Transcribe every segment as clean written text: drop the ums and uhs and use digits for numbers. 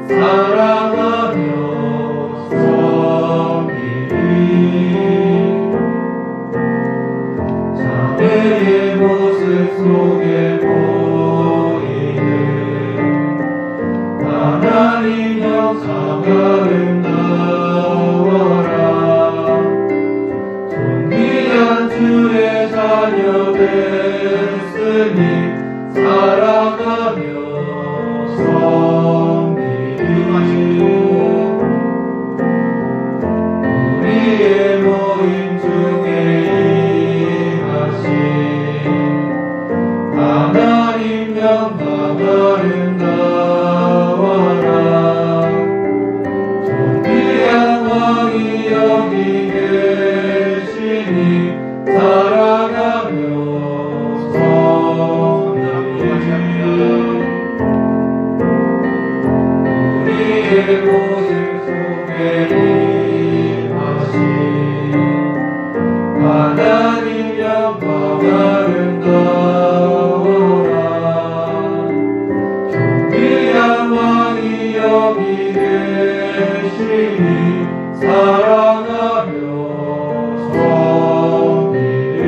사랑하며 섬기리. 자매의 모습 속에 보이는 하나님 영상 아름다워라. 존귀한 주의 자녀 됐으니 사랑하며 우리의 모임 중에 임하신 하나님 영광 아름다워라. 존귀한 왕이 여기 계시니 사랑하며 우리의 모습 속에 임하신 하나님 영광 아름다워라. 존귀한 왕이 여기 계시니 사랑하며 섬기리.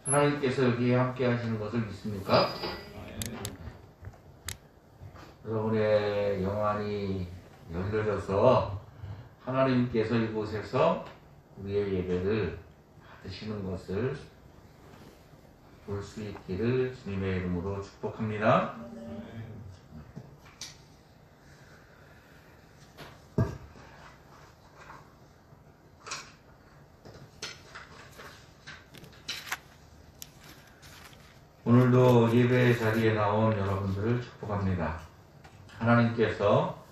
하나님께서 여기에 함께 하시는 것을 믿습니까? 여러분의 영안이 열려져서 하나님께서 이곳에서 우리의 예배를 받으시는 것을 볼 수 있기를 주님의 이름으로 축복합니다. 오늘도 예배 자리에 나온 여러분들을 축복합니다. 하나님께서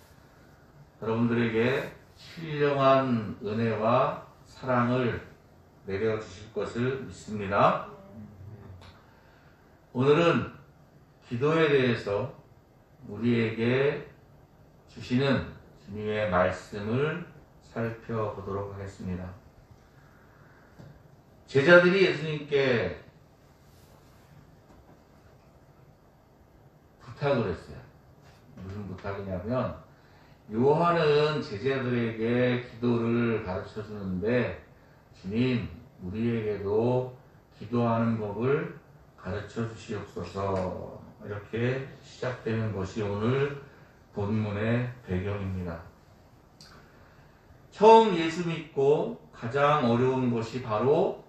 여러분들에게 신령한 은혜와 사랑을 내려주실 것을 믿습니다. 오늘은 기도에 대해서 우리에게 주시는 주님의 말씀을 살펴보도록 하겠습니다. 제자들이 예수님께 부탁을 했어요. 무슨 부탁이냐면, 요한은 제자들에게 기도를 가르쳐 주는데 주님, 우리에게도 기도하는 법을 가르쳐 주시옵소서. 이렇게 시작되는 것이 오늘 본문의 배경입니다. 처음 예수 믿고 가장 어려운 것이 바로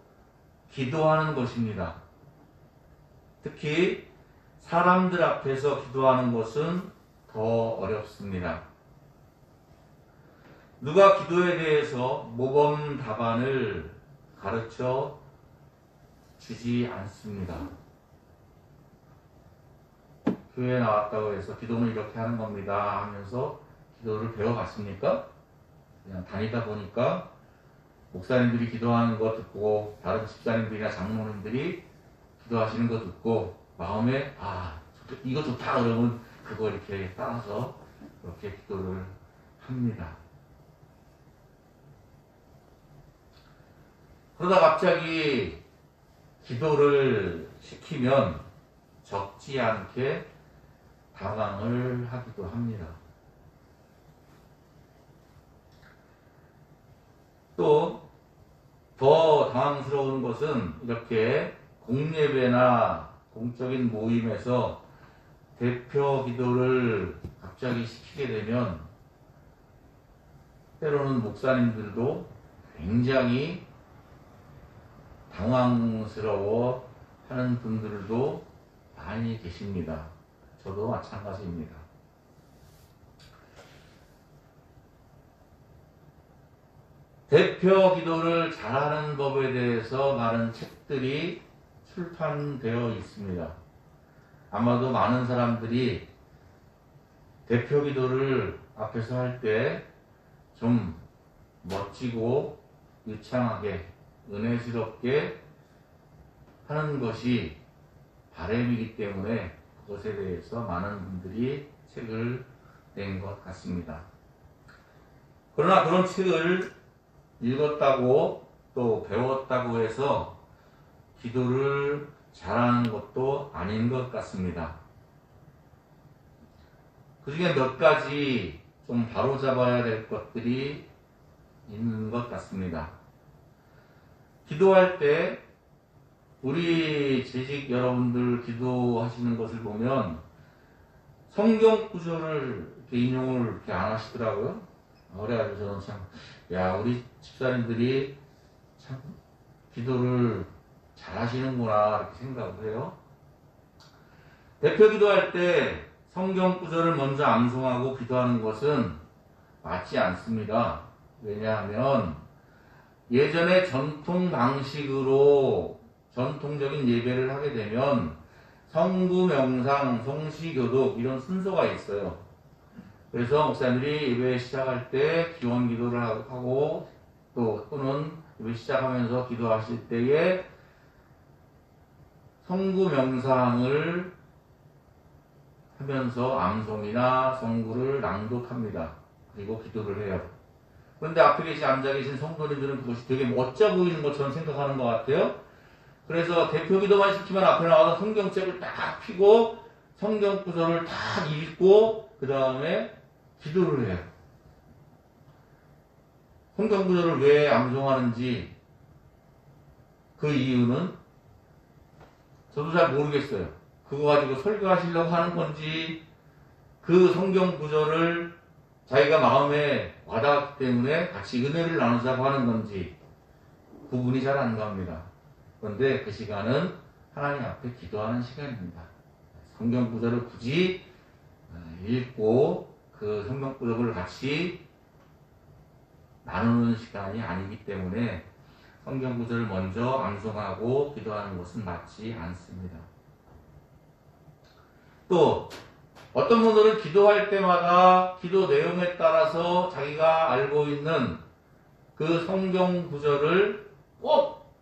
기도하는 것입니다. 특히 사람들 앞에서 기도하는 것은 더 어렵습니다. 누가 기도에 대해서 모범 답안을 가르쳐 주지 않습니다. 교회에 나왔다고 해서 기도는 이렇게 하는 겁니다 하면서 기도를 배워봤습니까? 그냥 다니다 보니까 목사님들이 기도하는 거 듣고 다른 집사님들이나 장로님들이 기도하시는 거 듣고 마음에 이거 좋다 그러면 그거 이렇게 따라서 이렇게 기도를 합니다. 그러다 갑자기 기도를 시키면 적지 않게 당황을 하기도 합니다. 또 더 당황스러운 것은 이렇게 공예배나 공적인 모임에서 대표 기도를 갑자기 시키게 되면 때로는 목사님들도 굉장히 당황스러워 하는 분들도 많이 계십니다. 저도 마찬가지입니다. 대표 기도를 잘하는 법에 대해서 많은 책들이 출판되어 있습니다. 아마도 많은 사람들이 대표 기도를 앞에서 할 때 좀 멋지고 유창하게 은혜스럽게 하는 것이 바람이기 때문에 그것에 대해서 많은 분들이 책을 낸 것 같습니다. 그러나 그런 책을 읽었다고 또 배웠다고 해서 기도를 잘하는 것도 아닌 것 같습니다. 그 중에 몇 가지 좀 바로잡아야 될 것들이 있는 것 같습니다. 기도할 때 우리 재직 여러분들 기도하시는 것을 보면 성경 구절을 이렇게 인용을 이렇게 안 하시더라고요. 그래가지고 저는 참, 야, 우리 집사님들이 참 기도를 잘 하시는구나 이렇게 생각을 해요. 대표 기도할 때 성경 구절을 먼저 암송하고 기도하는 것은 맞지 않습니다. 왜냐하면 예전에 전통 방식으로 전통적인 예배를 하게 되면 성구, 명상, 성시교독 이런 순서가 있어요. 그래서 목사님들이 예배 시작할 때 기원 기도를 하고 또는 예배 시작하면서 기도하실 때에 성구 명상을 하면서 암송이나 성구를 낭독합니다. 그리고 기도를 해요. 그런데 앞에 앉아 계신 성도님들은 그것이 되게 멋져 보이는 것처럼 생각하는 것 같아요. 그래서 대표 기도만 시키면 앞에 나와서 성경책을 딱 펴고 성경 구절을 딱 읽고 그 다음에 기도를 해요. 성경 구절을 왜 암송하는지 그 이유는 저도 잘 모르겠어요. 그거 가지고 설교하시려고 하는 건지 그 성경 구절을 자기가 마음에 와닿았기 때문에 같이 은혜를 나누자고 하는 건지 구분이 잘 안 갑니다. 그런데 그 시간은 하나님 앞에 기도하는 시간입니다. 성경 구절을 굳이 읽고 그 성경 구절을 같이 나누는 시간이 아니기 때문에 성경 구절을 먼저 암송하고 기도하는 것은 맞지 않습니다. 또 어떤 분들은 기도할 때마다 기도 내용에 따라서 자기가 알고 있는 그 성경 구절을 꼭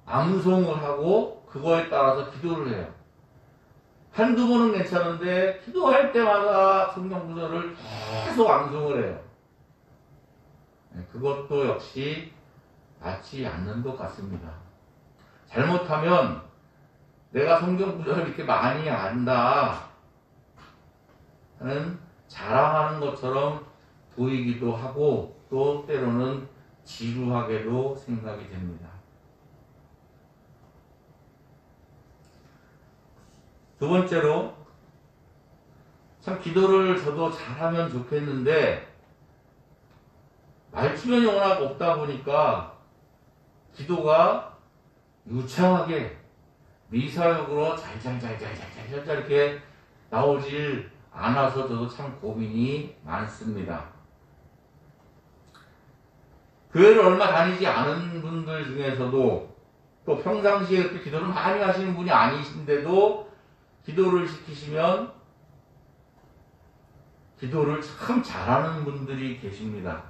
암송을 하고 그거에 따라서 기도를 해요. 한두 번은 괜찮은데 기도할 때마다 성경 구절을 계속 암송을 해요. 그것도 역시 맞지 않는 것 같습니다. 잘못하면 내가 성경 구절을 이렇게 많이 안다 하는 자랑하는 것처럼 보이기도 하고 또 때로는 지루하게도 생각이 됩니다. 두 번째로 참 기도를 저도 잘하면 좋겠는데 말주변이 워낙 없다 보니까 기도가 유창하게 미사역으로 잘잘 이렇게 나오질 않아서 저도 참 고민이 많습니다. 교회를 얼마 다니지 않은 분들 중에서도 또 평상시에 그렇게 기도를 많이 하시는 분이 아니신데도 기도를 시키시면 기도를 참 잘하는 분들이 계십니다.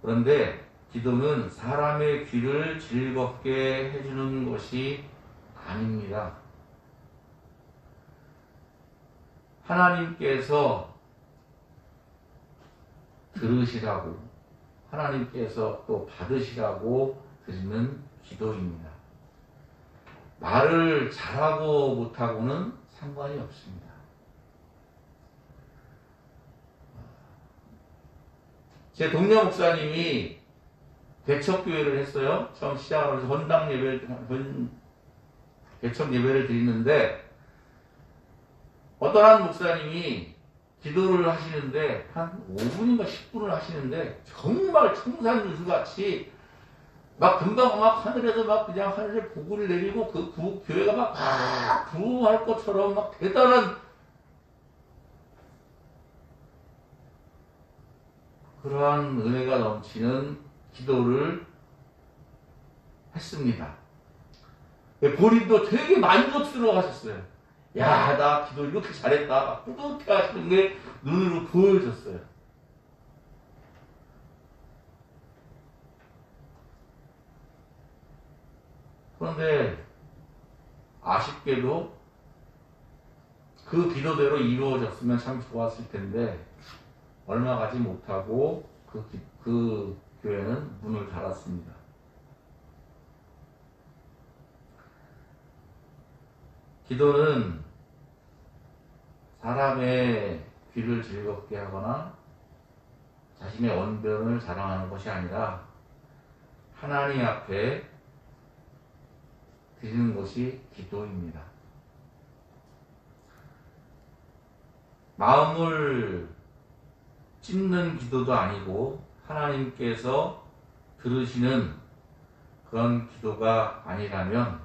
그런데 기도는 사람의 귀를 즐겁게 해주는 것이 아닙니다. 하나님께서 들으시라고, 하나님께서 또 받으시라고 드리는 기도입니다. 말을 잘하고 못하고는 상관이 없습니다. 제 동료 목사님이 개척교회를 했어요. 처음 시작을 해서 개척 예배를 드리는데 어떤 한 목사님이 기도를 하시는데 한 5분인가 10분을 하시는데 정말 청산유수같이 막 금방 막 하늘에서 막 그냥 하늘에 복을 내리고 그 교회가 막 부흥할 것처럼 막 대단한 그러한 은혜가 넘치는 기도를 했습니다. 본인도 되게 만족스러워 하셨어요. 야, 나 기도 이렇게 잘했다. 뿌듯해 하시는 게 눈으로 보여졌어요. 그런데 아쉽게도 그 기도대로 이루어졌으면 참 좋았을 텐데 얼마 가지 못하고 그 교회는 문을 닫았습니다. 기도는 사람의 귀를 즐겁게 하거나 자신의 언변을 자랑하는 것이 아니라 하나님 앞에 드리는 것이 기도입니다. 마음을 찢는 기도도 아니고 하나님께서 들으시는 그런 기도가 아니라면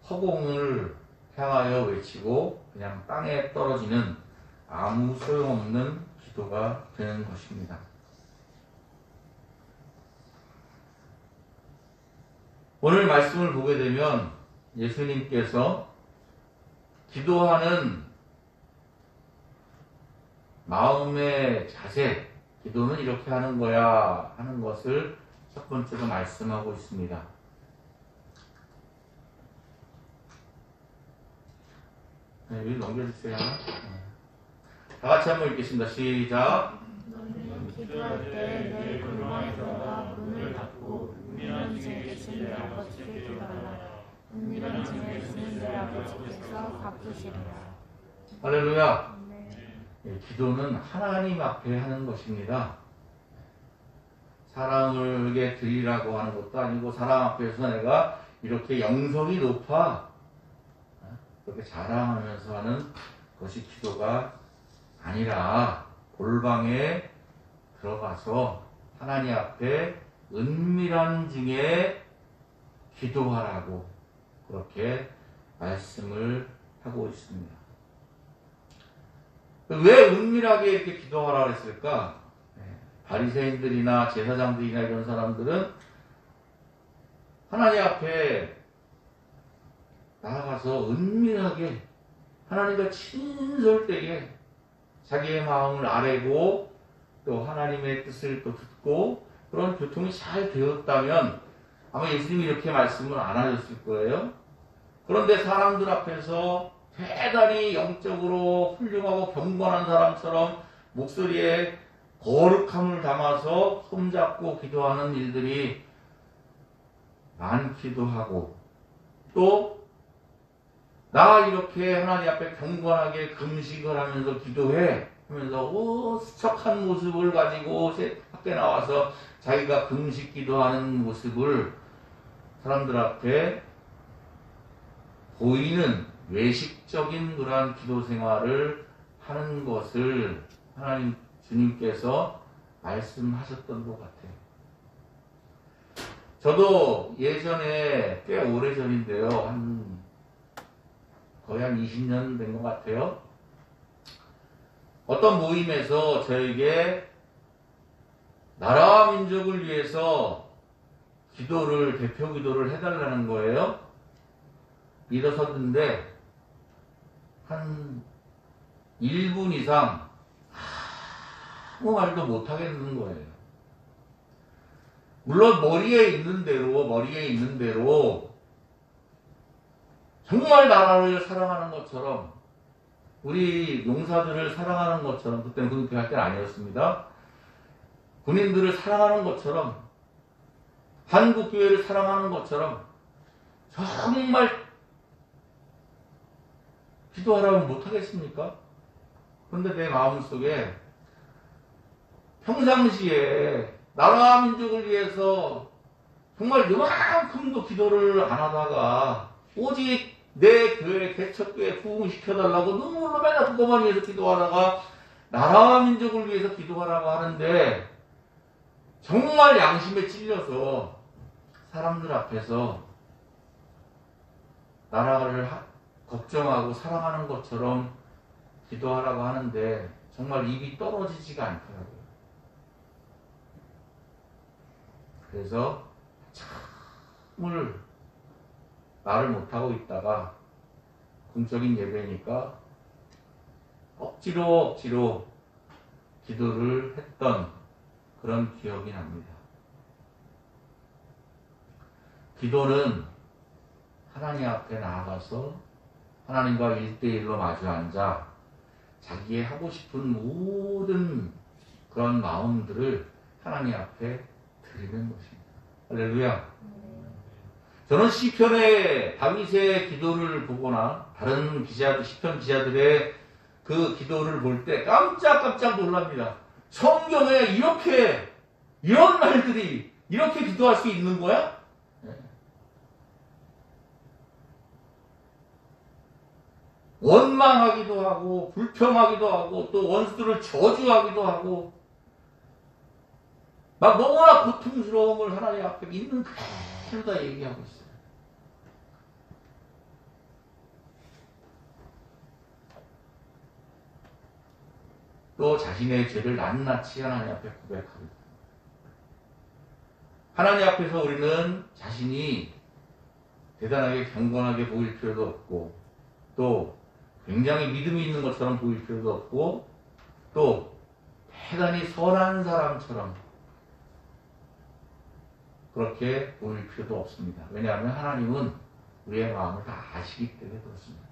허공을 향하여 외치고 그냥 땅에 떨어지는 아무 소용없는 기도가 되는 것입니다. 오늘 말씀을 보게 되면 예수님께서 기도하는 마음의 자세, 기도는 이렇게 하는 거야 하는 것을 첫 번째로 말씀하고 있습니다. 네, 여기 넘겨주세요. 다 같이 한번 읽겠습니다. 시작. 너희는 기도할 때 내 골방에서가 문을 닫고 은밀한 중에 계신 내 아버지께 기도하라. 은밀한 중에 계신 내 아버지께서 갚으시리라. 할렐루야. 네. 기도는 하나님 앞에 하는 것입니다. 사람에게 드리라고 하는 것도 아니고 사람 앞에서 내가 이렇게 영성이 높아 그렇게 자랑하면서 하는 것이 기도가 아니라 골방에 들어가서 하나님 앞에 은밀한 중에 기도하라고 그렇게 말씀을 하고 있습니다. 왜 은밀하게 이렇게 기도하라고 했을까? 바리새인들이나 제사장들이나 이런 사람들은 하나님 앞에 나아가서 은밀하게 하나님과 친솔되게 자기의 마음을 아뢰고 또 하나님의 뜻을 또 듣고 그런 교통이 잘 되었다면 아마 예수님이 이렇게 말씀을 안 하셨을 거예요. 그런데 사람들 앞에서 대단히 영적으로 훌륭하고 경건한 사람처럼 목소리에 거룩함을 담아서 손잡고 기도하는 일들이 많기도 하고 또 나 이렇게 하나님 앞에 경건하게 금식을 하면서 기도해 하면서 수척한 모습을 가지고 밖에 나와서 자기가 금식 기도하는 모습을 사람들 앞에 보이는 외식적인 그러한 기도 생활을 하는 것을 하나님 주님께서 말씀하셨던 것 같아요. 저도 예전에 꽤 오래전인데요. 거의 한 20년 된 것 같아요. 어떤 모임에서 저에게 나라와 민족을 위해서 대표 기도를 해달라는 거예요. 일어섰는데 한 1분 이상 아무 말도 못 하겠는 거예요. 물론 머리에 있는 대로 정말 나라를 사랑하는 것처럼 우리 용사들을 사랑하는 것처럼 그때는 그렇게 할 때는 아니었습니다. 군인들을 사랑하는 것처럼 한국교회를 사랑하는 것처럼 정말 기도하라면 못하겠습니까? 그런데 내 마음속에 평상시에 나라와 민족을 위해서 정말 이만큼도 기도를 안 하다가 오직 내 교회 개척교회 부흥시켜달라고 눈물로 맨날 그것만 위해서 기도하다가 나라와 민족을 위해서 기도하라고 하는데 정말 양심에 찔려서 사람들 앞에서 나라를 걱정하고 사랑하는 것처럼 기도하라고 하는데 정말 입이 떨어지지가 않더라고요. 그래서 참을 말을 못하고 있다가 공적인 예배니까 억지로 기도를 했던 그런 기억이 납니다. 기도는 하나님 앞에 나아가서 하나님과 1대1로 마주 앉아 자기의 하고 싶은 모든 그런 마음들을 하나님 앞에 드리는 것입니다. 할렐루야. 저는 시편의 다윗의 기도를 보거나 다른 시편 기자들의 그 기도를 볼 때 깜짝깜짝 놀랍니다. 성경에 이런 말들이 이렇게 기도할 수 있는 거야? 원망하기도 하고 불평하기도 하고 또 원수들을 저주하기도 하고 막 너무나 고통스러움을 하나님 앞에 있는 그대로 다 얘기하고 있어요. 또 자신의 죄를 낱낱이 하나님 앞에 고백합니다. 하나님 앞에서 우리는 자신이 대단하게 경건하게 보일 필요도 없고 또 굉장히 믿음이 있는 것처럼 보일 필요도 없고 또 대단히 선한 사람처럼 그렇게 보일 필요도 없습니다. 왜냐하면 하나님은 우리의 마음을 다 아시기 때문에 그렇습니다.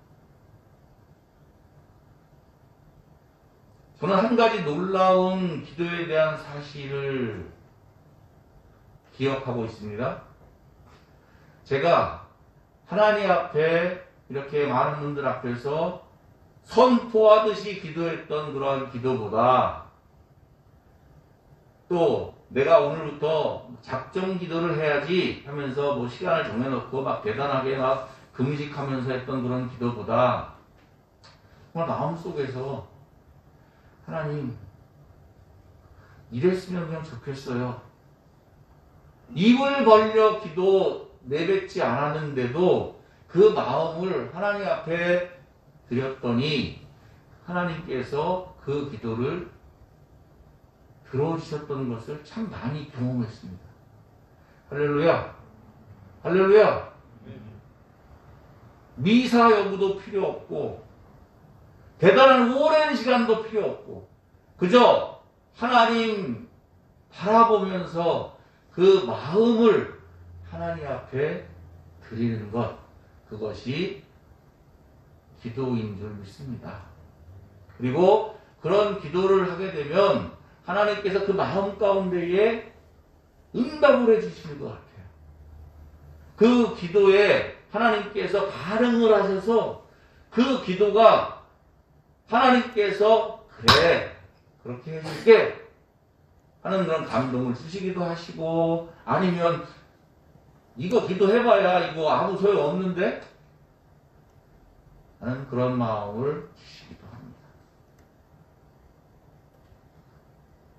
저는 한 가지 놀라운 기도에 대한 사실을 기억하고 있습니다. 제가 하나님 앞에 이렇게 많은 분들 앞에서 선포하듯이 기도했던 그러한 기도보다 또 내가 오늘부터 작정 기도를 해야지 하면서 뭐 시간을 정해놓고 막 대단하게 막 금식하면서 했던 그런 기도보다 정말 마음속에서 하나님 이랬으면 그냥 좋겠어요. 입을 벌려 기도 내뱉지 않았는데도 그 마음을 하나님 앞에 드렸더니 하나님께서 그 기도를 들어주셨던 것을 참 많이 경험했습니다. 할렐루야. 할렐루야. 미사 여부도 필요 없고 대단한 오랜 시간도 필요 없고 그저 하나님 바라보면서 그 마음을 하나님 앞에 드리는 것, 그것이 기도인 줄 믿습니다. 그리고 그런 기도를 하게 되면 하나님께서 그 마음 가운데에 응답을 해주시는 것 같아요. 그 기도에 하나님께서 반응을 하셔서 그 기도가 하나님께서 그래 그렇게 해줄게 하는 그런 감동을 주시기도 하시고 아니면 이거 기도해봐야 이거 아무 소용없는데 하는 그런 마음을 주시기도 합니다.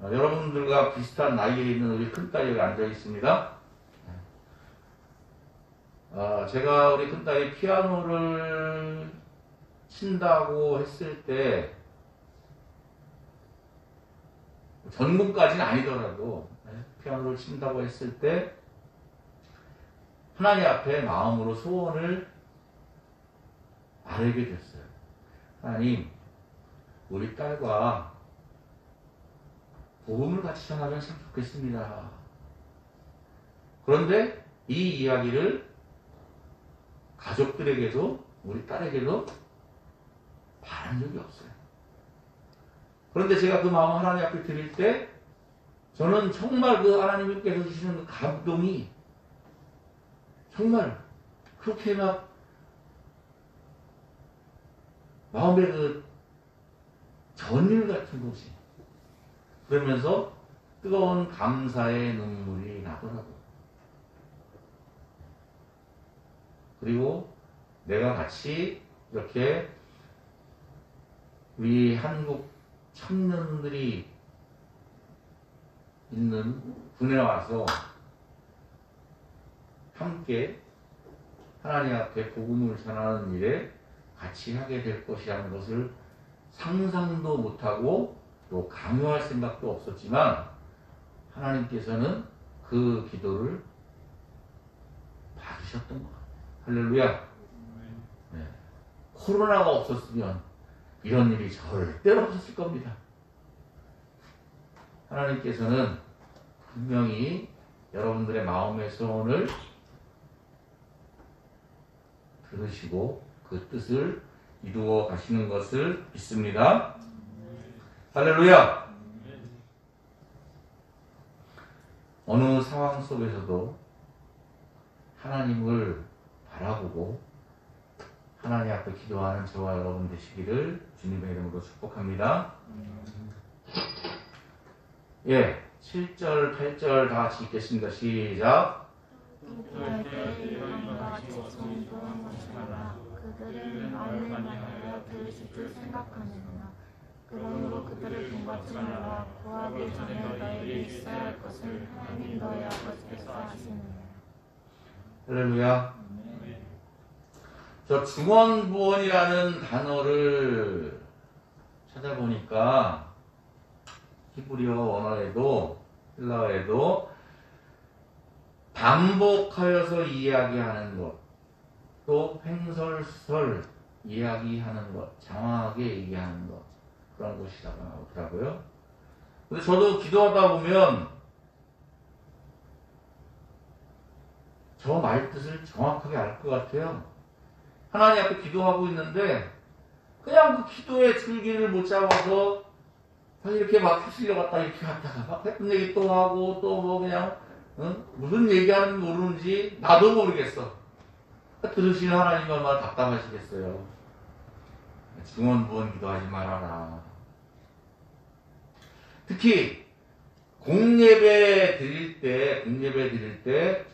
여러분들과 비슷한 나이에 있는 우리 큰딸이 여기 앉아 있습니다. 제가 우리 큰딸이 피아노를 친다고 했을 때 전공까지는 아니더라도 피아노를 친다고 했을 때 하나님 앞에 마음으로 소원을 아뢰게 됐어요. 하나님, 우리 딸과 복음을 같이 전하면 참 좋겠습니다. 그런데 이 이야기를 가족들에게도 우리 딸에게도 말한 적이 없어요. 그런데 제가 그 마음 하나님 앞에 드릴 때 저는 정말 그 하나님께서 주시는 그 감동이 정말 그렇게 막 마음의 그 전율 같은 것이 그러면서 뜨거운 감사의 눈물이 나더라고요. 그리고 내가 같이 이렇게 우리 한국 청년들이 있는 군에 와서 함께 하나님 앞에 복음을 전하는 일에 같이 하게 될 것이라는 것을 상상도 못하고 또 강요할 생각도 없었지만 하나님께서는 그 기도를 받으셨던 것 같아요. 할렐루야. 네. 코로나가 없었으면 이런 일이 절대로 없었을 겁니다. 하나님께서는 분명히 여러분들의 마음의 소원을 들으시고 그 뜻을 이루어 가시는 것을 믿습니다. 할렐루야. 어느 상황 속에서도 하나님을 바라보고 하나님 앞에 기도하는 저와 여러분 되시기를 주님의 이름으로 축복합니다. 예, 7절, 8절 다 같이 읽겠습니다. 시작. 기도할 때 이방인과 같이 정도한 것이 아니라 그들은 말을 말하여 들으실 줄 생각하느니라. 그러므로 그들을 본받지 말라. 구하기 전에 너에게 있어야 할 것을 하나님 너의 아버지께서 아시느니라. 할렐루야. 저 중원부원이라는 단어를 찾아보니까 히브리어 원어에도 헬라어에도 반복하여서 이야기하는 것, 또 횡설설 이야기하는 것, 장황하게 얘기하는 것, 그런 것이라고 하더라고요. 근데 저도 기도하다 보면 저 말뜻을 정확하게 알 것 같아요. 하나님 앞에 기도하고 있는데 그냥 그 기도의 줄기를 못 잡아서 이렇게 막 휘슬려 갔다 이렇게 갔다가 막 해픈 얘기 또 하고 또 뭐 그냥 무슨 얘기하는지 모르는지 나도 모르겠어. 들으시는 하나님 얼마나 답답하시겠어요. 중원부원 기도하지 말아라. 특히 공예배 드릴 때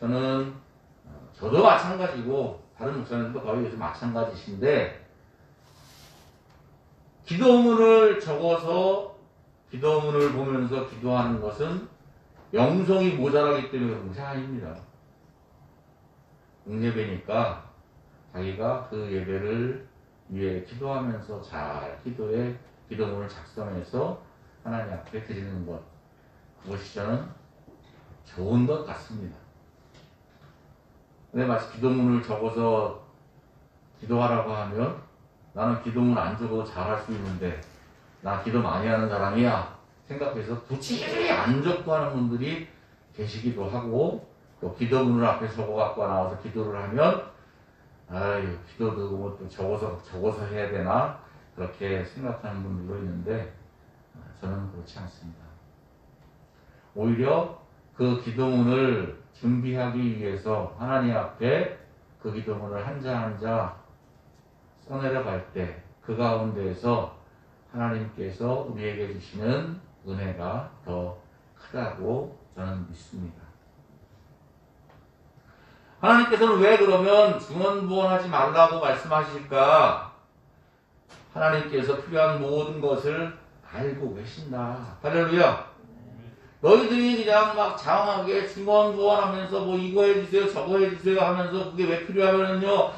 저도 마찬가지고 다른 목사님들도 거의 요즘 마찬가지신데 기도문을 적어서 기도문을 보면서 기도하는 것은 영성이 모자라기 때문에 그런 것이 아닙니다. 공예배니까 자기가 그 예배를 위해 기도하면서 잘 기도문을 작성해서 하나님 앞에 드리는 것, 그것이 저는 좋은 것 같습니다. 근데 마치 기도문을 적어서 기도하라고 하면 나는 기도문 안 적어도 잘할 수 있는데 나 기도 많이 하는 사람이야 생각해서 굳이 안 적고 하는 분들이 계시기도 하고, 또 기도문을 앞에 적어 갖고 나와서 기도를 하면 아유 기도도 뭐 또 적어서 해야 되나 그렇게 생각하는 분들도 있는데 저는 그렇지 않습니다. 오히려 그 기도문을 준비하기 위해서 하나님 앞에 그 기도문을 한자 한자 써내려갈 때 그 가운데에서 하나님께서 우리에게 주시는 은혜가 더 크다고 저는 믿습니다. 하나님께서는 왜 그러면 중언부언하지 말라고 말씀하실까? 하나님께서 필요한 모든 것을 알고 계신다. 할렐루야. 너희들이 그냥 막 장황하게 중언부언하면서 뭐 이거 해주세요 저거 해주세요 하면서 그게 왜 필요하면요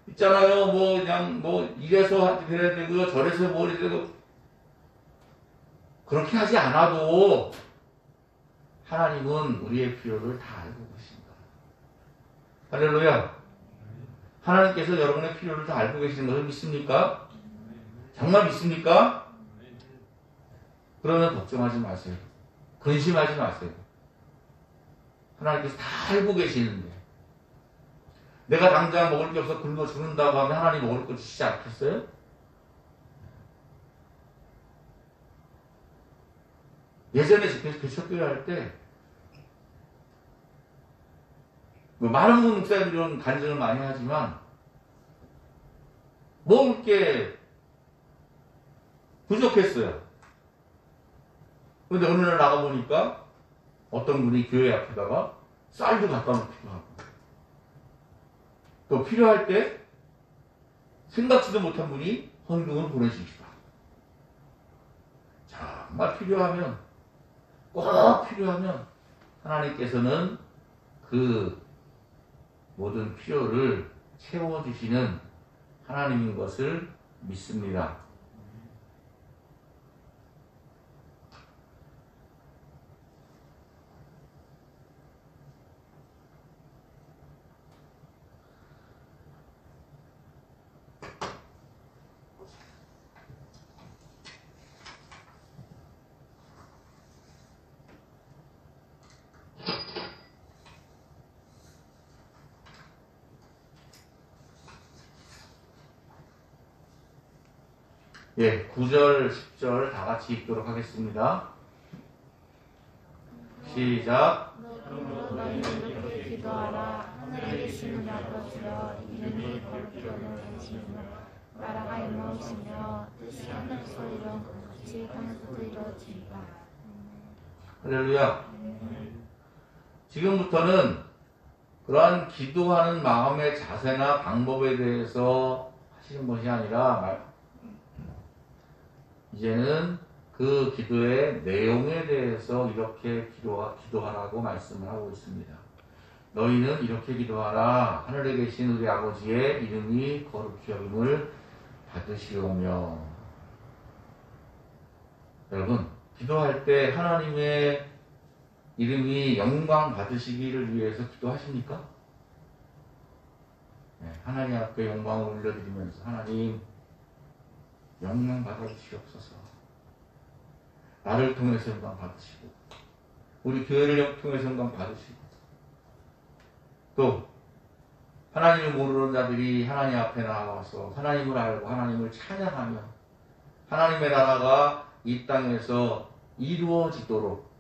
있잖아요 뭐 그냥 뭐 이래서 해야 되고요 저래서 뭐 이래야 되고 그렇게 하지 않아도 하나님은 우리의 필요를 다 알고 계신다. 할렐루야. 하나님께서 여러분의 필요를 다 알고 계시는 것을 믿습니까? 정말 믿습니까? 그러면 걱정하지 마세요. 근심하지 마세요. 하나님께서 다 알고 계시는데 내가 당장 먹을 게 없어 굶어 죽는다고 하면 하나님 먹을 거 주시지 않겠어요? 예전에 개척교회 할 때 많은 목사님들은 간증을 많이 하지만 먹을 게 부족했어요. 근데 어느 날 나가보니까 어떤 분이 교회 앞에다가 쌀도 갖다 놓기도 하고 또 필요할 때 생각지도 못한 분이 헌금을 보내주시기도 하고 정말 필요하면 꼭 필요하면 하나님께서는 그 모든 필요를 채워주시는 하나님인 것을 믿습니다. 예, 9절, 10절 다 같이 읽도록 하겠습니다. 시작. 기도하라. 하늘에 계신 우리 아버지여, 이름이 거룩히 여겨지는 되시며 나라가 임하오시며 뜻이 하늘에서 이룬 것 같이 땅에서도 이루어지이다. 할렐루야. 지금부터는 그러한 기도하는 마음의 자세나 방법에 대해서 하시는 것이 아니라 이제는 그 기도의 내용에 대해서 이렇게 기도하라고 말씀을 하고 있습니다. 너희는 이렇게 기도하라. 하늘에 계신 우리 아버지의 이름이 거룩히 여김을 받으시오며. 여러분, 기도할 때 하나님의 이름이 영광 받으시기를 위해서 기도하십니까? 네, 하나님 앞에 영광을 올려드리면서 하나님 영광 받아주시옵소서. 나를 통해서 영광 받으시고 우리 교회를 통해서 영광 받으시고 또 하나님을 모르는 자들이 하나님 앞에 나와서 하나님을 알고 하나님을 찬양하며 하나님의 나라가 이 땅에서 이루어지도록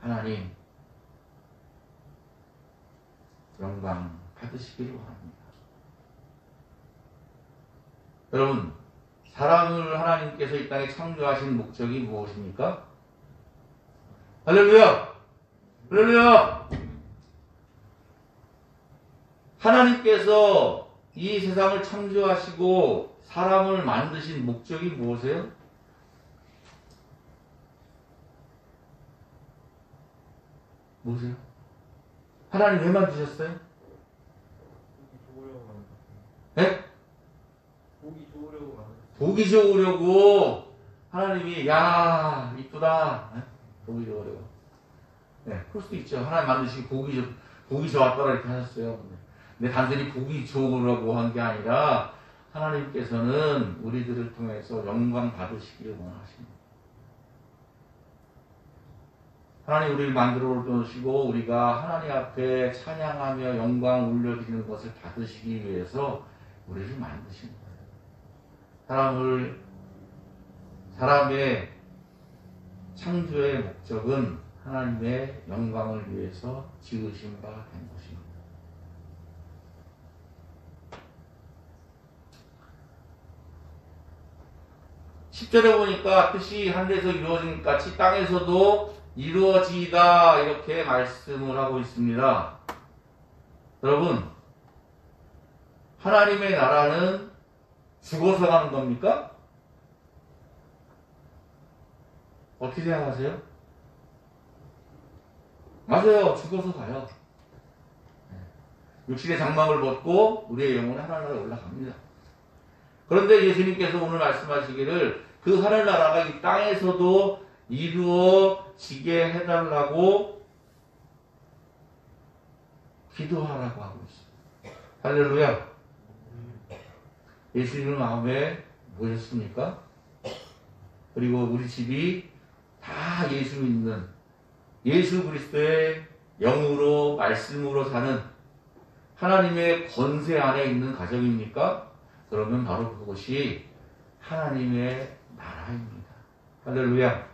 하나님 영광 받으시기를 원합니다. 여러분, 사람을 하나님께서 이 땅에 창조하신 목적이 무엇입니까? 할렐루야! 할렐루야! 하나님께서 이 세상을 창조하시고 사람을 만드신 목적이 무엇이에요? 무엇이에요? 하나님 왜 만드셨어요? 네? 보기 좋으려고 하나님이 야 이쁘다 보기 좋으려고 그럴 수도 있죠. 하나님 만드시고 보기 좋았더라 이렇게 하셨어요. 근데 단순히 보기 좋으려고 한 게 아니라 하나님께서는 우리들을 통해서 영광 받으시기를 원하십니다. 하나님 우리를 만들어 놓으시고 우리가 하나님 앞에 찬양하며 영광 올려드리는 것을 받으시기 위해서 우리를 만드신 거예요. 사람의 창조의 목적은 하나님의 영광을 위해서 지으신 바 된 것입니다. 10절에 보니까 뜻이 하늘에서 이루어진 것 같이 땅에서도 이루어지다 이렇게 말씀을 하고 있습니다. 여러분, 하나님의 나라는 죽어서 가는 겁니까? 어떻게 생각하세요? 맞아요. 죽어서 가요. 육신의 장막을 벗고 우리의 영혼은 하늘나라에 올라갑니다. 그런데 예수님께서 오늘 말씀하시기를 그 하늘나라가 이 땅에서도 이루어지게 해달라고 기도하라고 하고 있습니다. 할렐루야. 예수님을 마음에 모셨습니까? 그리고 우리 집이 다 예수 믿는 예수 그리스도의 영으로 말씀으로 사는 하나님의 권세 안에 있는 가정입니까? 그러면 바로 그것이 하나님의 나라입니다. 할렐루야.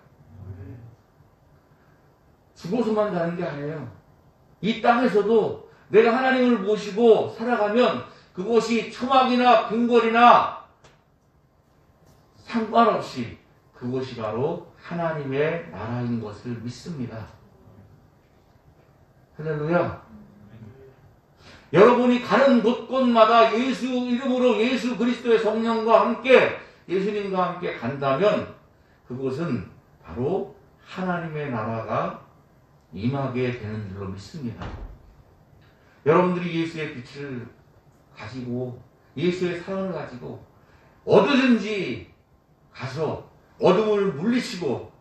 죽어서만 가는 게 아니에요. 이 땅에서도 내가 하나님을 모시고 살아가면 그것이 초막이나 궁궐이나 상관없이 그것이 바로 하나님의 나라인 것을 믿습니다. 할렐루야. 여러분이 가는 곳곳마다 예수 이름으로 예수 그리스도의 성령과 함께 예수님과 함께 간다면 그것은 바로 하나님의 나라가 임하게 되는 줄로 믿습니다. 여러분들이 예수의 빛을 가지고 예수의 사랑을 가지고 어디든지 가서 어둠을 물리치고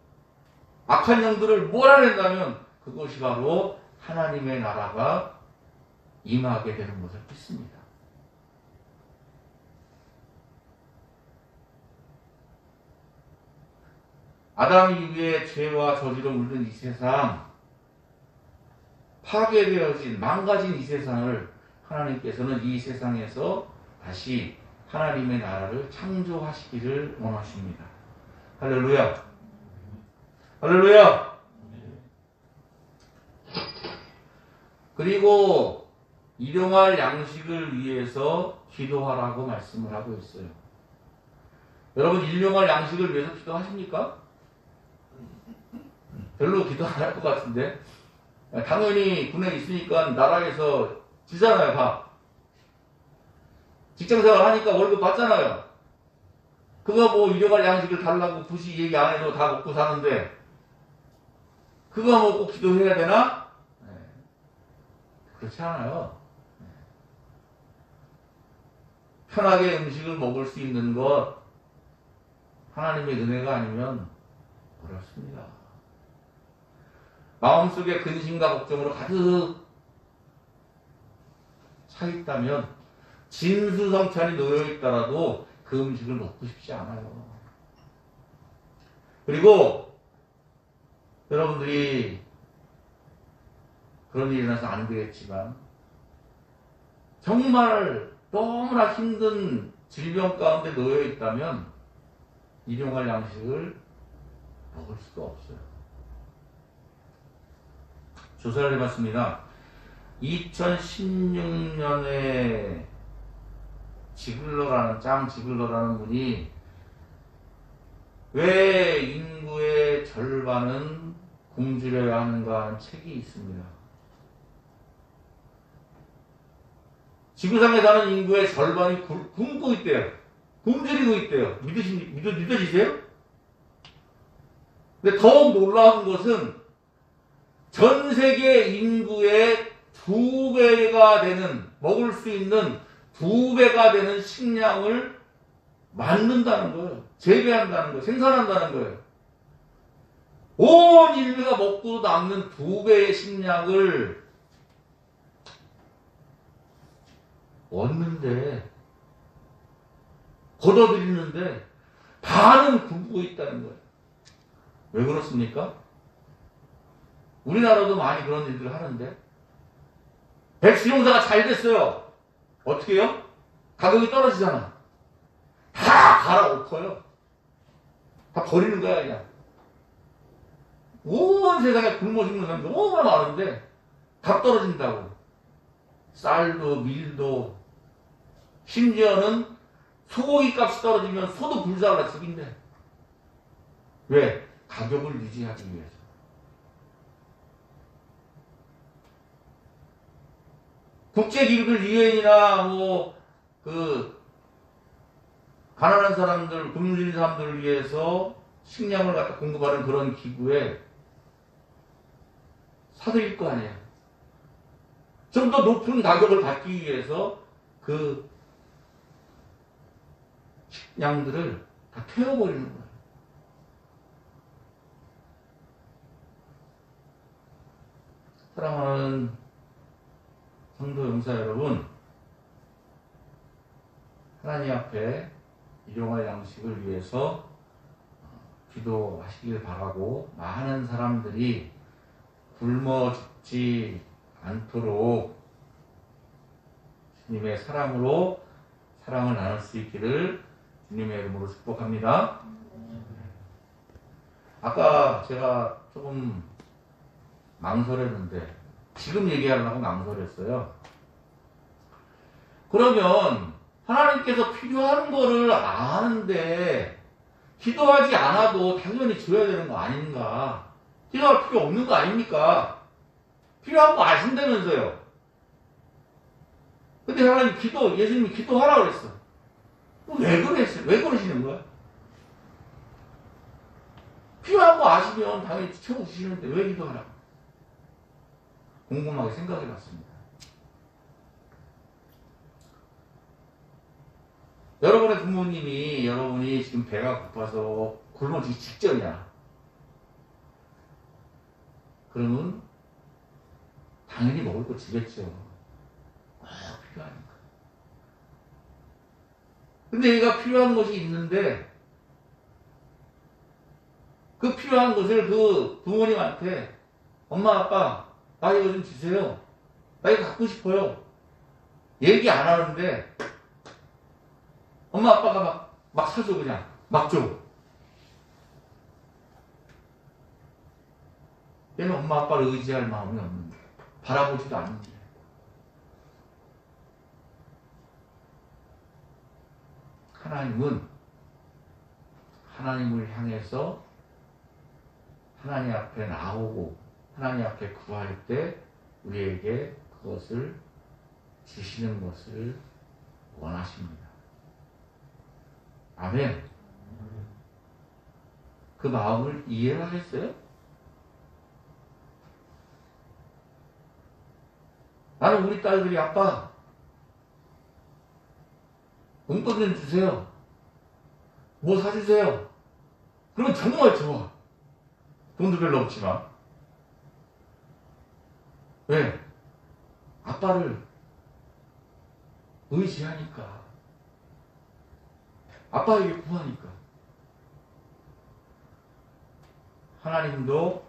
악한 영들을 몰아낸다면 그것이 바로 하나님의 나라가 임하게 되는 것을 믿습니다. 아담 이후에 죄와 저주로 물든 이 세상, 파괴되어진 망가진 이 세상을 하나님께서는 이 세상에서 다시 하나님의 나라를 창조하시기를 원하십니다. 할렐루야. 할렐루야. 그리고 일용할 양식을 위해서 기도하라고 말씀을 하고 있어요. 여러분 일용할 양식을 위해서 기도하십니까? 별로 기도 안 할 것 같은데. 당연히 군에 있으니까 나라에서 주잖아요. 밥. 직장생활 하니까 월급 받잖아요. 그거 뭐 일용할 양식을 달라고 굳이 얘기 안 해도 다 먹고 사는데 그거 먹고 기도해야 되나? 그렇지 않아요. 편하게 음식을 먹을 수 있는 것 하나님의 은혜가 아니면 어렵습니다. 마음속에 근심과 걱정으로 가득 차 있다면 진수성찬이 놓여 있더라도 그 음식을 먹고 싶지 않아요. 그리고 여러분들이 그런 일이 일어나서 안 되겠지만 정말 너무나 힘든 질병 가운데 놓여 있다면 일용할 양식을 먹을 수가 없어요. 조사를 해봤습니다. 2016년에 짱 지글러라는 분이 왜 인구의 절반은 굶주려야 하는가 하는 책이 있습니다. 지구상에 사는 인구의 절반이 굶고 있대요. 굶주리고 있대요. 믿어지세요? 근데 더욱 놀라운 것은 전 세계 인구의 2배가 되는, 먹을 수 있는 2배가 되는 식량을 만든다는 거예요. 재배한다는 거예요. 생산한다는 거예요. 온 인류가 먹고 남는 2배의 식량을 얻는데, 걷어들이는데 반은 굶고 있다는 거예요. 왜 그렇습니까? 우리나라도 많이 그런 일들을 하는데 백수 용사가 잘 됐어요. 어떻게 해요? 가격이 떨어지잖아. 다 갈아엎어요. 다 버리는 거야 그냥. 온 세상에 굶어 죽는 사람들 너무나 많은데 다 떨어진다고. 쌀도 밀도 심지어는 소고기 값이 떨어지면 소도 불사라 죽인대. 왜? 가격을 유지하기 위해서. 국제기구들 유엔이나 가난한 사람들, 굶주린 사람들을 위해서 식량을 갖다 공급하는 그런 기구에 사들일 거 아니에요. 좀 더 높은 가격을 받기 위해서 그 식량들을 다 태워버리는 거예요. 사랑하는 성도 용사 여러분, 하나님 앞에 일용할 양식을 위해서 기도하시길 바라고 많은 사람들이 굶어 죽지 않도록 주님의 사랑으로 사랑을 나눌 수 있기를 주님의 이름으로 축복합니다. 아까 제가 조금 망설였는데 지금 얘기하려고 망설였어요. 그러면 하나님께서 필요한 거를 아는데 기도하지 않아도 당연히 줘야 되는 거 아닌가? 기도할 필요 없는 거 아닙니까? 필요한 거 아신다면서요. 근데 하나님 예수님이 기도하라고 그랬어. 왜 그랬어요? 왜 그러시는 거야? 필요한 거 아시면 당연히 채워주시는데 왜 기도하라고? 곰곰하게 생각해 봤습니다. 여러분의 부모님이 여러분이 지금 배가 고파서 굶어 죽기 직전이야. 그러면 당연히 먹을 거 주겠죠. 필요하니까. 근데 얘가 필요한 것이 있는데 그 필요한 것을 그 부모님한테 엄마 아빠 나 이거 좀 주세요. 나 이거 갖고 싶어요. 얘기 안 하는데 엄마 아빠가 막 사줘. 그냥 막 줘. 얘는 엄마 아빠를 의지할 마음이 없는 거야. 바라보지도 않는데. 하나님은 하나님을 향해서 하나님 앞에 나오고 하나님 앞에 구할 때 우리에게 그것을 주시는 것을 원하십니다. 아멘. 그 마음을 이해를 하겠어요? 나는 우리 딸들이 아빠 용돈 좀 주세요. 뭐 사주세요. 그러면 정말 좋아. 돈도 별로 없지만. 왜? 아빠를 의지하니까. 아빠에게 구하니까. 하나님도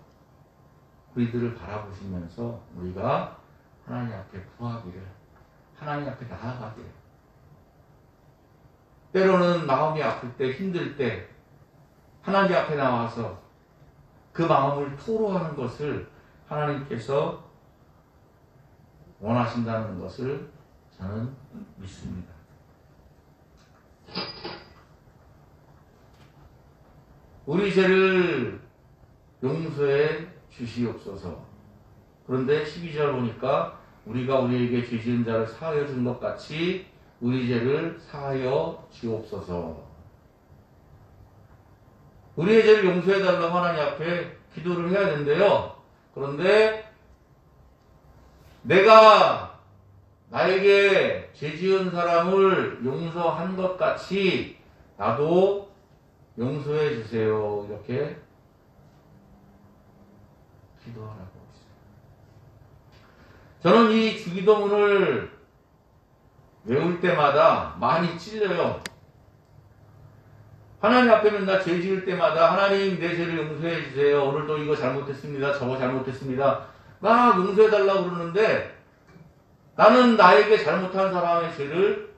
우리들을 바라보시면서 우리가 하나님 앞에 구하기를, 하나님 앞에 나아가기를, 때로는 마음이 아플 때, 힘들 때 하나님 앞에 나와서 그 마음을 토로하는 것을 하나님께서 원하신다는 것을 저는 믿습니다. 우리 죄를 용서해 주시옵소서. 그런데 12절 보니까 우리가 우리에게 죄 지은 자를 사하여 준 것 같이 우리 죄를 사하여 주옵소서. 우리의 죄를 용서해 달라고 하나님 앞에 기도를 해야 된대요. 그런데 내가 나에게 죄 지은 사람을 용서한 것 같이 나도 용서해 주세요. 이렇게 기도하라고 했어요. 저는 이 주기도문을 외울 때마다 많이 찔려요. 하나님 앞에 맨날 죄 지을 때마다 하나님 내 죄를 용서해 주세요. 오늘도 이거 잘못했습니다. 저거 잘못했습니다. 막 용서해 달라고 그러는데 나는 나에게 잘못한 사람의 죄를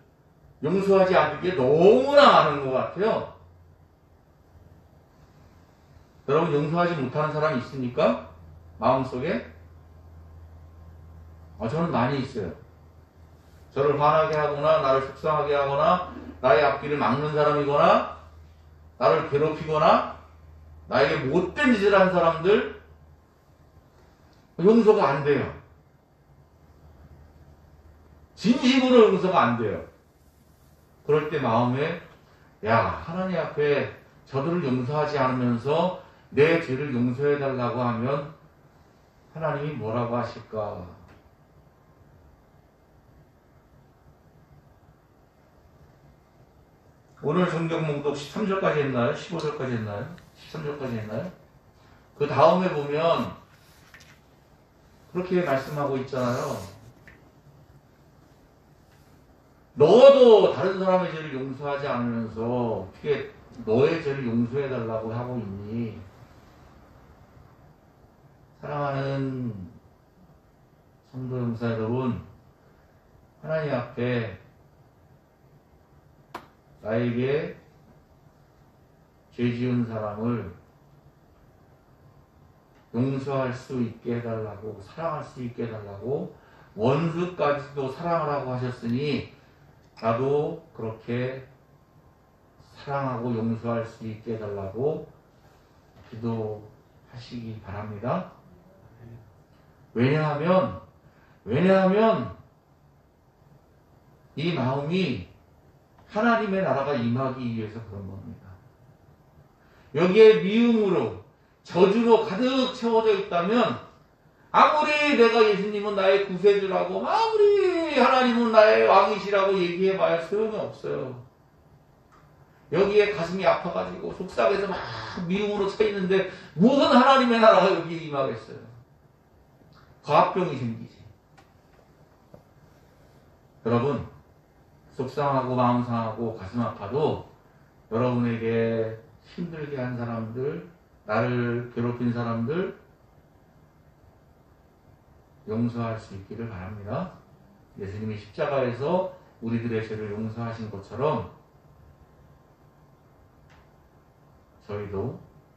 용서하지 않는 게 너무나 많은 것 같아요. 여러분 용서하지 못하는 사람이 있습니까? 마음속에? 저는 많이 있어요. 저를 화나게 하거나 나를 속상하게 하거나 나의 앞길을 막는 사람이거나 나를 괴롭히거나 나에게 못된 짓을 한 사람들 용서가 안 돼요. 진심으로 용서가 안 돼요. 그럴 때 마음에 하나님 앞에 저들을 용서하지 않으면서 내 죄를 용서해 달라고 하면 하나님이 뭐라고 하실까? 오늘 성경 목록 13절까지 했나요? 15절까지 했나요? 13절까지 했나요? 그 다음에 보면 그렇게 말씀하고 있잖아요. 너도 다른 사람의 죄를 용서하지 않으면서 어떻게 너의 죄를 용서해 달라고 하고 있니? 사랑하는 성도 용사 여러분, 하나님 앞에 나에게 죄 지은 사람을 용서할 수 있게 해달라고, 사랑할 수 있게 해달라고, 원수까지도 사랑하라고 하셨으니 나도 그렇게 사랑하고 용서할 수 있게 해달라고 기도하시기 바랍니다. 왜냐하면 이 마음이 하나님의 나라가 임하기 위해서 그런 겁니다. 여기에 미움으로 저주로 가득 채워져 있다면 아무리 내가 예수님은 나의 구세주라고 아무리 하나님은 나의 왕이시라고 얘기해봐야 소용이 없어요. 여기에 가슴이 아파가지고 속삭여서 막 미움으로 차 있는데 무슨 하나님의 나라가 여기에 임하겠어요. 과합병이 생기지. 여러분 속상하고 마음 상하고 가슴 아파도 여러분에게 힘들게 한 사람들, 나를 괴롭힌 사람들 용서할 수 있기를 바랍니다. 예수님이 십자가에서 우리들의 죄를 용서하신 것처럼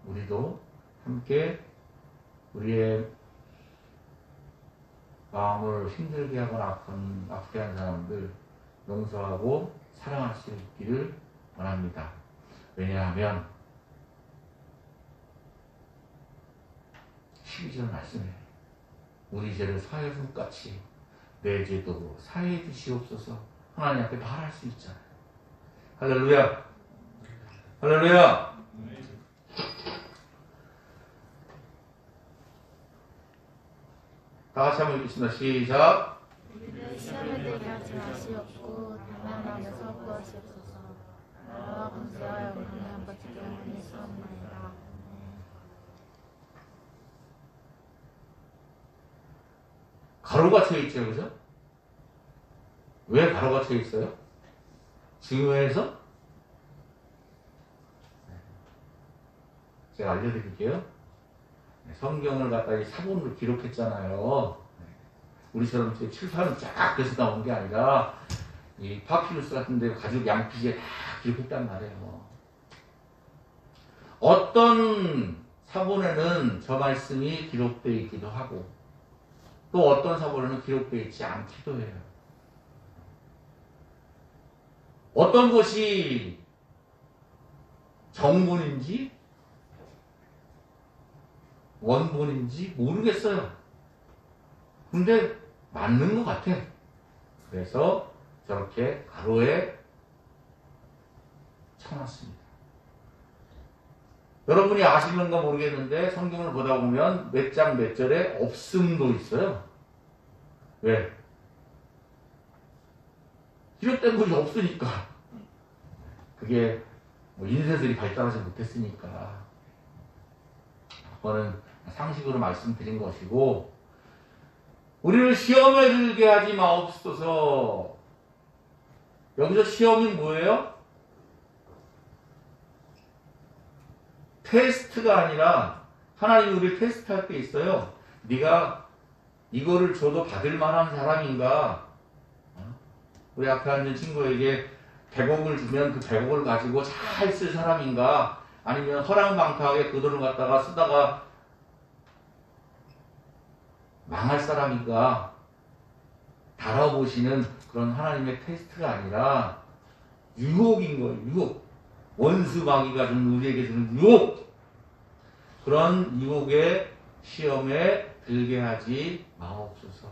우리도 함께 우리의 마음을 힘들게 하거나 아프게 한 사람들 용서하고 사랑할 수 있기를 원합니다. 왜냐하면 12절 말씀에 우리 죄를 사하여 준 같이 내 죄도 사하여 주시옵소서 하나님 앞에 말할 수 있잖아요. 할렐루야. 할렐루야. 다 같이 한번 읽겠습니다. 시작. 우리를 시험에 들게 하지 마시옵고 다만 악에서 구하시옵소서. 나라와 권세와 영광이 아버지께 원하시옵나이다. 가로가 쳐 있죠, 그죠? 왜 가로가 쳐 있어요? 증오해서? 제가 알려드릴게요. 성경을 갖다 이 사본으로 기록했잖아요. 우리처럼 칠판은 쫙 돼서 나온 게 아니라 이 파피루스 같은 데 가죽 양피지에 다 기록했단 말이에요. 어떤 사본에는 저 말씀이 기록되어 있기도 하고 또 어떤 사본에는 기록되어 있지 않기도 해요. 어떤 것이 정본인지 원본인지 모르겠어요. 근데 맞는 것 같아. 그래서 저렇게 가로에 쳐놨습니다. 여러분이 아시는가 모르겠는데 성경을 보다 보면 몇 장 몇 절에 없음도 있어요. 왜? 기록된 것이 없으니까. 그게 뭐 인쇄술이 발달하지 못했으니까. 그거는 상식으로 말씀드린 것이고, 우리를 시험에 들게 하지 마옵소서. 여기서 시험이 뭐예요? 테스트가 아니라 하나님이 우리를 테스트할 때 있어요. 네가 이거를 줘도 받을 만한 사람인가? 우리 앞에 앉은 친구에게 100억을 주면 그 100억을 가지고 잘 쓸 사람인가? 아니면 허랑방탕하게 그 돈을 갖다가 쓰다가 망할 사람인가? 달아보시는 그런 하나님의 테스트가 아니라 유혹인 거예요. 유혹. 원수 마귀가 주는 우리에게 주는 유혹. 그런 유혹의 시험에 들게 하지 마옵소서.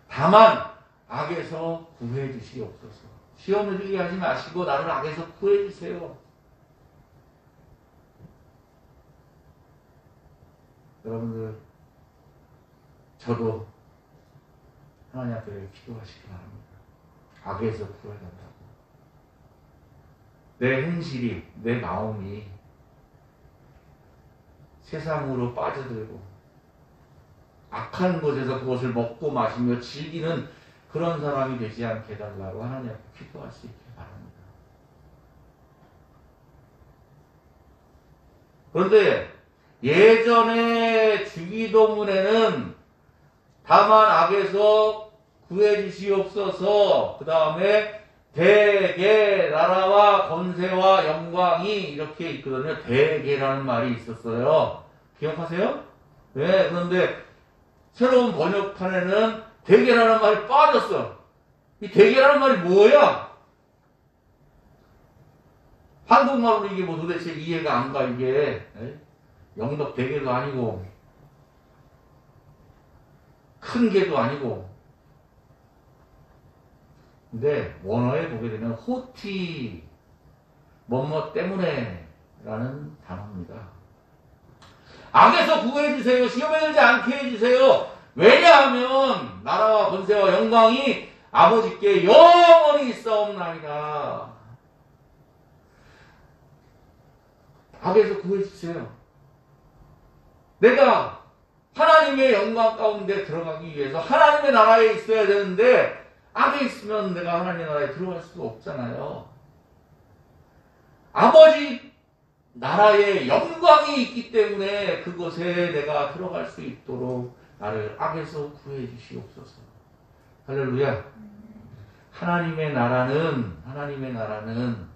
다만 악에서 구해 주시옵소서. 시험에 들게 하지 마시고 나를 악에서 구해 주세요. 여러분들, 저도 하나님 앞에 기도하시기 바랍니다. 악에서 구해달라고. 내 행실이, 내 마음이 세상으로 빠져들고 악한 것에서 그것을 먹고 마시며 즐기는 그런 사람이 되지 않게 해달라고 하나님 앞에 기도할 수 있기 바랍니다. 그런데 예전에 주기도문에는 다만 악에서 구해 주시옵소서, 그 다음에 대개 나라와 권세와 영광이 이렇게 있거든요. 대개라는 말이 있었어요. 기억하세요? 네, 그런데 새로운 번역판에는 대개라는 말이 빠졌어. 이 대개라는 말이 뭐야? 한국말로 이게 뭐 도대체 이해가 안 가, 이게. 영덕 대개도 아니고 큰 개도 아니고. 근데 원어에 보게 되면 호티 뭐뭐 때문에 라는 단어입니다. 악에서 구해주세요. 시험에 들지 않게 해주세요. 왜냐하면 나라와 권세와 영광이 아버지께 영원히 있사옵나이다. 악에서 구해주세요. 내가 하나님의 영광 가운데 들어가기 위해서 하나님의 나라에 있어야 되는데 악에 있으면 내가 하나님의 나라에 들어갈 수가 없잖아요. 아버지 나라에 영광이 있기 때문에 그곳에 내가 들어갈 수 있도록 나를 악에서 구해 주시옵소서. 할렐루야. 하나님의 나라는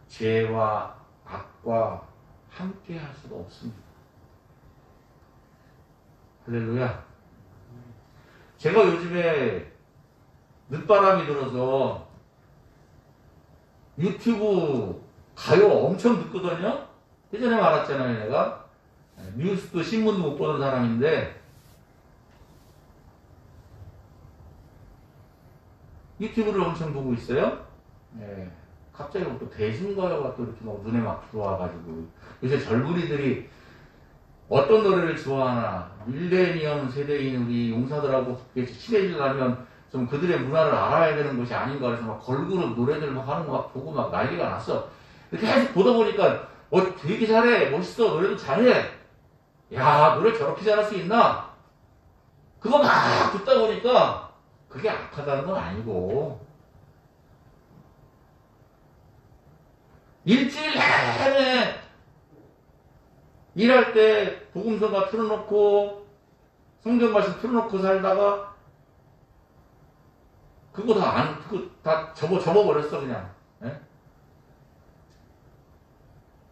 죄와 악과 함께 할 수가 없습니다. 할렐루야. 제가 요즘에 늦바람이 들어서 유튜브 가요 엄청 듣거든요. 예전에 말했잖아요. 내가 뉴스도 신문도 못 보는 사람인데 유튜브를 엄청 보고 있어요. 네. 갑자기 또 대중가요가 또 이렇게 막 눈에 막 들어와가지고 요새 젊은이들이 어떤 노래를 좋아하나 밀레니엄 세대인 우리 용사들하고 친해지려면 좀 그들의 문화를 알아야 되는 것이 아닌가 그래서 막 걸그룹 노래들 막 하는 거 막 보고 막 난리가 났어. 이렇게 계속 보다 보니까 되게 잘해, 멋있어, 노래도 잘해. 야, 노래 저렇게 잘할 수 있나? 그거 막 듣다 보니까 그게 악하다는 건 아니고 일주일 내내 일할 때 복음서가 틀어놓고 성경 말씀 틀어놓고 살다가 그거 다 접어버렸어 그냥. 예?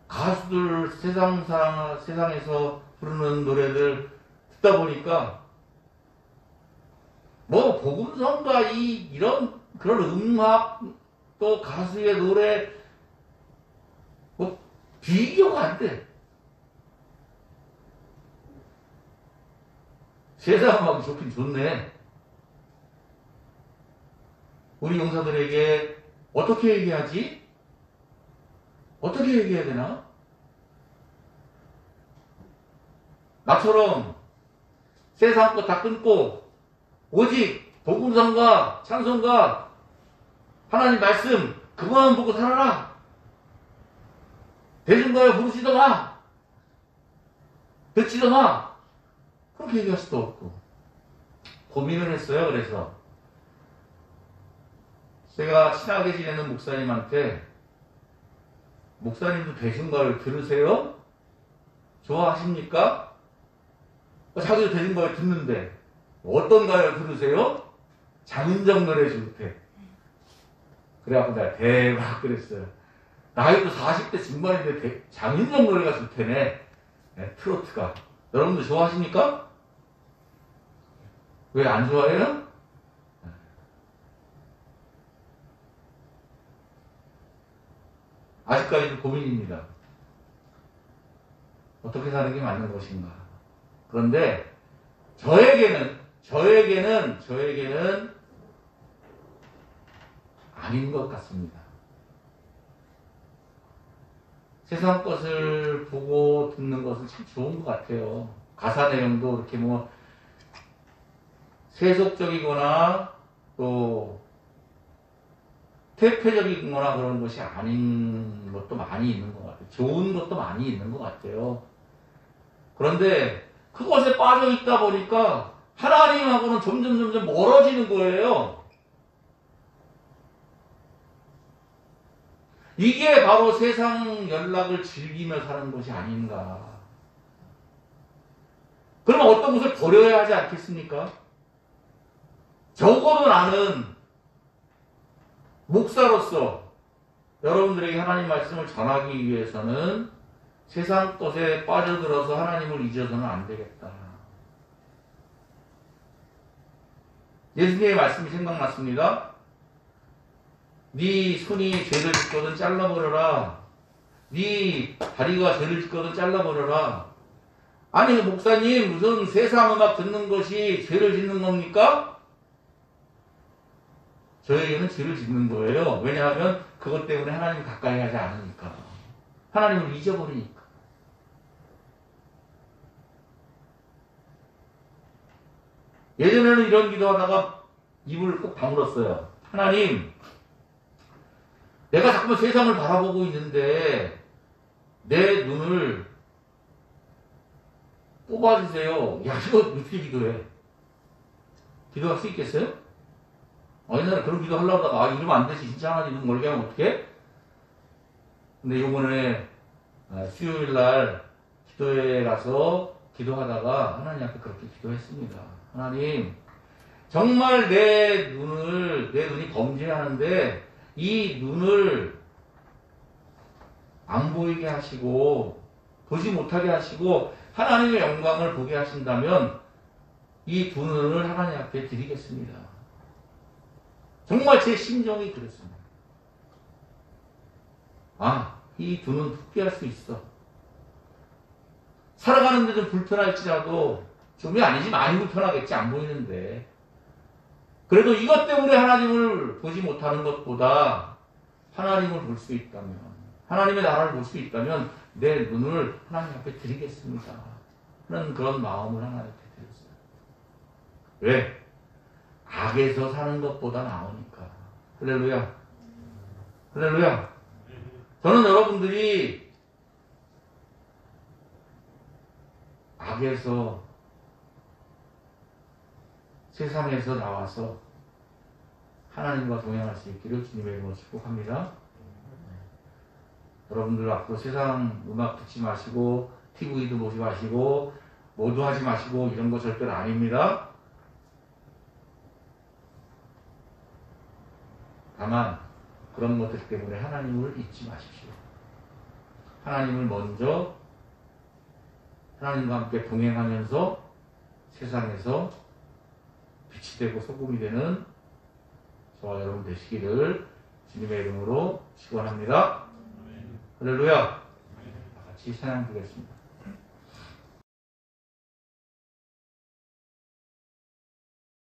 가수들 세상에서 부르는 노래들 듣다 보니까 뭐 복음성과 이런 그런 음악 또 가수의 노래 뭐 비교가 안 돼. 세상 음악이 좋긴 좋네. 우리 용사들에게 어떻게 얘기하지? 어떻게 얘기해야 되나? 나처럼 세상 거 다 끊고 오직 복음성과 찬송과 하나님 말씀 그거만 보고 살아라. 대중가요 부르지도 마. 듣지도 마. 그렇게 얘기할 수도 없고 고민을 했어요. 그래서 제가 친하게 지내는 목사님한테 목사님도 대중가요를 들으세요? 좋아하십니까? 자기도 대중가요 듣는데 어떤 가요 들으세요? 장윤정 노래 좋대. 그래갖고 내가 대박 그랬어요. 나이도 40대 중반인데 장윤정 노래가 좋대네. 네, 트로트가. 여러분도 좋아하십니까? 왜 안 좋아해요? 아직까지도 고민입니다. 어떻게 사는 게 맞는 것인가. 그런데 저에게는 아닌 것 같습니다. 세상 것을 보고 듣는 것은 참 좋은 것 같아요. 가사 내용도 이렇게 뭐 세속적이거나 또 퇴폐적이거나 그런 것이 아닌 것도 많이 있는 것 같아요. 좋은 것도 많이 있는 것 같아요. 그런데 그것에 빠져 있다 보니까 하나님하고는 점점 멀어지는 거예요. 이게 바로 세상 연락을 즐기며 사는 것이 아닌가. 그러면 어떤 것을 버려야 하지 않겠습니까? 적어도 나는 목사로서 여러분들에게 하나님 말씀을 전하기 위해서는 세상 것에 빠져들어서 하나님을 잊어서는 안 되겠다. 예수님의 말씀이 생각났습니다. 네 손이 죄를 짓거든 잘라버려라. 네 다리가 죄를 짓거든 잘라버려라. 아니 목사님 무슨 세상 음악 듣는 것이 죄를 짓는 겁니까? 저에게는 죄를 짓는 거예요. 왜냐하면 그것 때문에 하나님 가까이 하지 않으니까. 하나님을 잊어버리니까. 예전에는 이런 기도하다가 입을 꼭 다물었어요. 하나님, 내가 자꾸만 세상을 바라보고 있는데 내 눈을 뽑아주세요. 야, 이거 어떻게 기도해? 기도할 수 있겠어요? 옛날에 그런 기도 하려고 하다가 이러면 안 되지. 진짜 하나님 눈 멀게 하면 어떡해? 근데 요번에 수요일날 기도회에 가서 기도하다가 하나님 앞에 그렇게 기도했습니다. 하나님, 정말 내 눈이 범죄하는데 이 눈을 안 보이게 하시고 보지 못하게 하시고 하나님의 영광을 보게 하신다면 이 두 눈을 하나님 앞에 드리겠습니다. 정말 제 심정이 그랬습니다. 아, 이 두 눈 붙게 할 수 있어. 살아가는데 좀 불편할지라도 좀이 아니지 많이 불편하겠지, 안 보이는데. 그래도 이것 때문에 하나님을 보지 못하는 것보다 하나님을 볼 수 있다면, 하나님의 나라를 볼 수 있다면 내 눈을 하나님 앞에 드리겠습니다 하는 그런 마음을 하나님 앞에 드렸어요. 왜? 악에서 사는 것보다 나으니까. 할렐루야. 할렐루야. 저는 여러분들이 악에서, 세상에서 나와서 하나님과 동행할 수 있기를 주님의 이름으로 축복합니다. 여러분들 앞으로 세상 음악 듣지 마시고 TV도 보지 마시고 모두 하지 마시고 이런 거 절대로 아닙니다. 다만 그런 것들 때문에 하나님을 잊지 마십시오. 하나님을 먼저 하나님과 함께 동행하면서 세상에서 빛이 되고 소금이 되는 저와 여러분 되시기를 주님의 이름으로 축원합니다. 할렐루야. 같이 찬양 드리겠습니다.